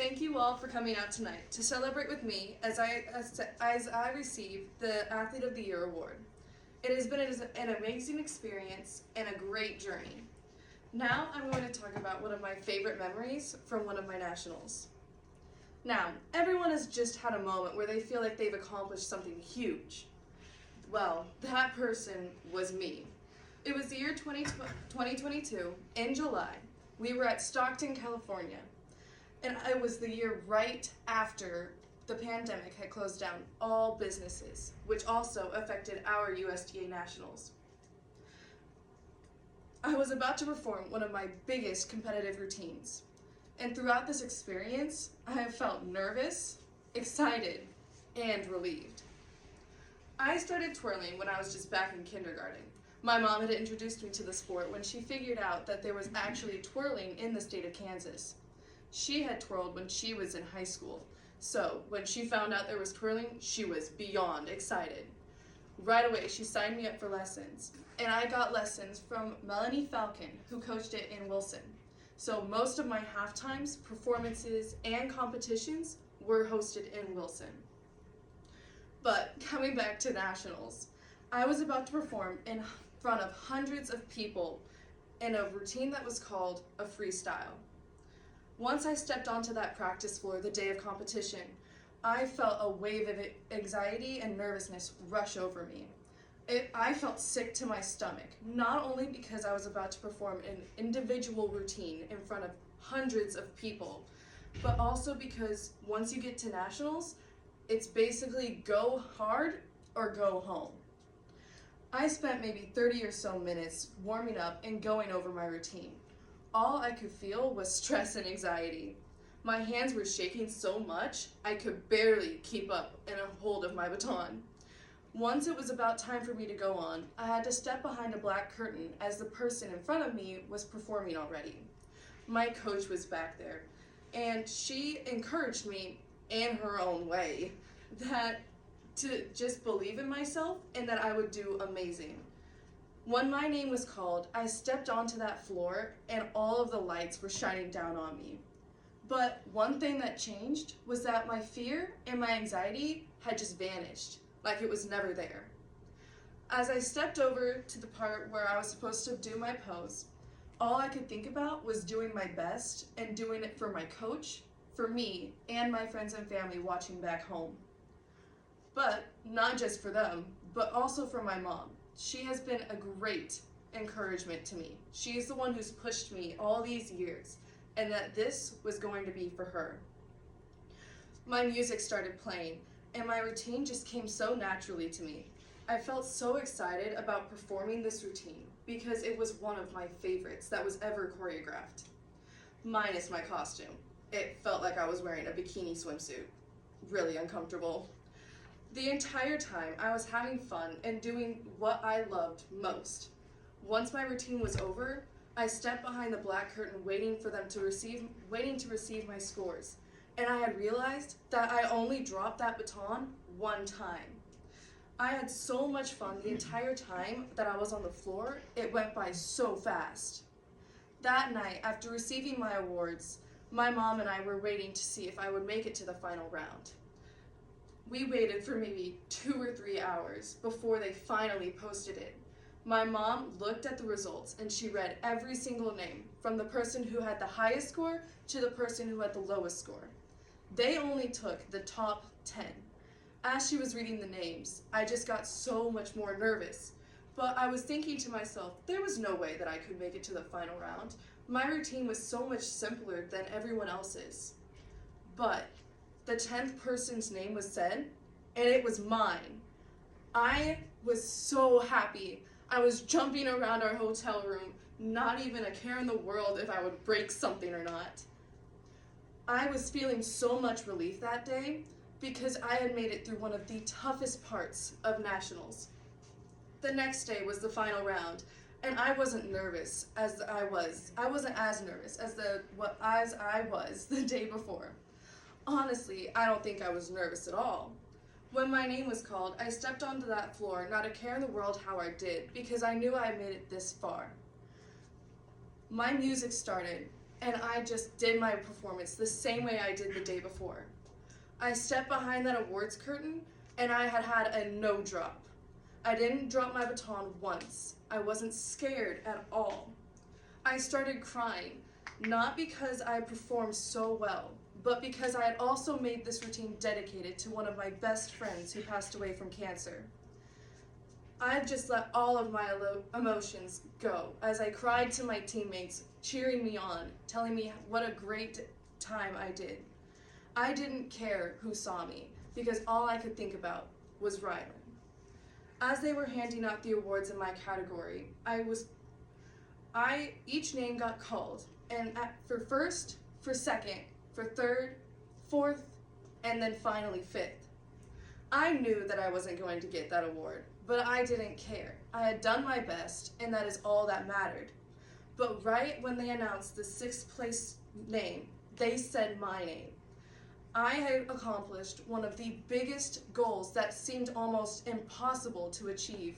Thank you all for coming out tonight to celebrate with me as I receive the Athlete of the Year award. It has been an amazing experience and a great journey. Now I'm going to talk about one of my favorite memories from one of my nationals. Now, everyone has just had a moment where they feel like they've accomplished something huge. Well, that person was me. It was the year 2022, in July. We were at Stockton, California. And it was the year right after the pandemic had closed down all businesses, which also affected our USDA Nationals. I was about to perform one of my biggest competitive routines. And throughout this experience, I have felt nervous, excited, and relieved. I started twirling when I was just back in kindergarten. My mom had introduced me to the sport when she figured out that there was actually twirling in the state of Kansas. She had twirled when she was in high school, so when she found out there was twirling, she was beyond excited. Right away, she signed me up for lessons, and I got lessons from Melanie Falcon, who coached it in Wilson. So most of my halftimes, performances, and competitions were hosted in Wilson. But coming back to nationals, I was about to perform in front of hundreds of people in a routine that was called a freestyle. Once I stepped onto that practice floor the day of competition, I felt a wave of anxiety and nervousness rush over me. I felt sick to my stomach, not only because I was about to perform an individual routine in front of hundreds of people, but also because once you get to nationals, it's basically go hard or go home. I spent maybe 30 or so minutes warming up and going over my routine. All I could feel was stress and anxiety. My hands were shaking so much, I could barely keep up in a hold of my baton. Once it was about time for me to go on, I had to step behind a black curtain as the person in front of me was performing already. My coach was back there, and she encouraged me in her own way to just believe in myself and that I would do amazing. When my name was called, I stepped onto that floor and all of the lights were shining down on me. But one thing that changed was that my fear and my anxiety had just vanished, like it was never there. As I stepped over to the part where I was supposed to do my pose, all I could think about was doing my best and doing it for my coach, for me, and my friends and family watching back home. But not just for them, but also for my mom. She has been a great encouragement to me. She's the one who's pushed me all these years, and that this was going to be for her. My music started playing, and my routine just came so naturally to me. I felt so excited about performing this routine because it was one of my favorites that was ever choreographed. Minus my costume. It felt like I was wearing a bikini swimsuit. Really uncomfortable. The entire time, I was having fun and doing what I loved most. Once my routine was over, I stepped behind the black curtain waiting to receive my scores. And I had realized that I only dropped that baton one time. I had so much fun the entire time that I was on the floor, it went by so fast. That night, after receiving my awards, my mom and I were waiting to see if I would make it to the final round. We waited for maybe 2 or 3 hours before they finally posted it. My mom looked at the results and she read every single name, from the person who had the highest score to the person who had the lowest score. They only took the top 10. As she was reading the names, I just got so much more nervous. But I was thinking to myself, there was no way that I could make it to the final round. My routine was so much simpler than everyone else's. But the 10th person's name was said, and it was mine. I was so happy. I was jumping around our hotel room, not even a care in the world if I would break something or not. I was feeling so much relief that day because I had made it through one of the toughest parts of nationals. The next day was the final round, and I wasn't nervous as I wasn't as nervous as I was the day before. Honestly, I don't think I was nervous at all. When my name was called, I stepped onto that floor, not a care in the world how I did, because I knew I had made it this far. My music started, and I just did my performance the same way I did the day before. I stepped behind that awards curtain, and I had a no drop. I didn't drop my baton once. I wasn't scared at all. I started crying, not because I performed so well, but because I had also made this routine dedicated to one of my best friends who passed away from cancer. I just let all of my emotions go as I cried to my teammates, cheering me on, telling me what a great time I did. I didn't care who saw me because all I could think about was Rylan. As they were handing out the awards in my category, each name got called, and for first, for second, for third, fourth, and then finally fifth. I knew that I wasn't going to get that award, but I didn't care. I had done my best, and that is all that mattered. But right when they announced the sixth place name, they said my name. I had accomplished one of the biggest goals that seemed almost impossible to achieve,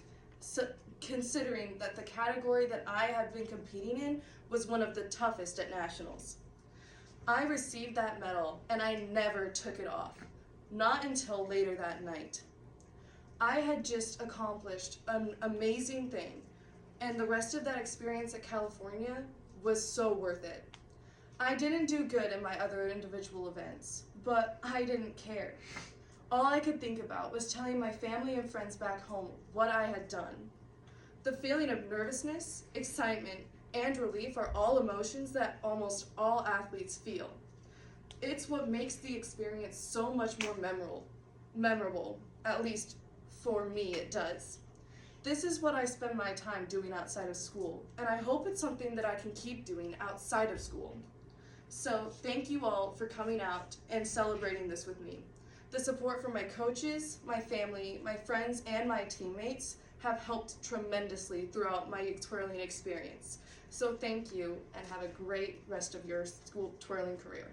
considering that the category that I had been competing in was one of the toughest at nationals. I received that medal, and I never took it off, not until later that night. I had just accomplished an amazing thing, and the rest of that experience at California was so worth it. I didn't do good in my other individual events, but I didn't care. All I could think about was telling my family and friends back home what I had done. The feeling of nervousness, excitement, and relief are all emotions that almost all athletes feel. It's what makes the experience so much more memorable, at least for me it does. This is what I spend my time doing outside of school, and I hope it's something that I can keep doing outside of school. So thank you all for coming out and celebrating this with me. The support from my coaches, my family, my friends, and my teammates have helped tremendously throughout my twirling experience. So thank you, and have a great rest of your school twirling career.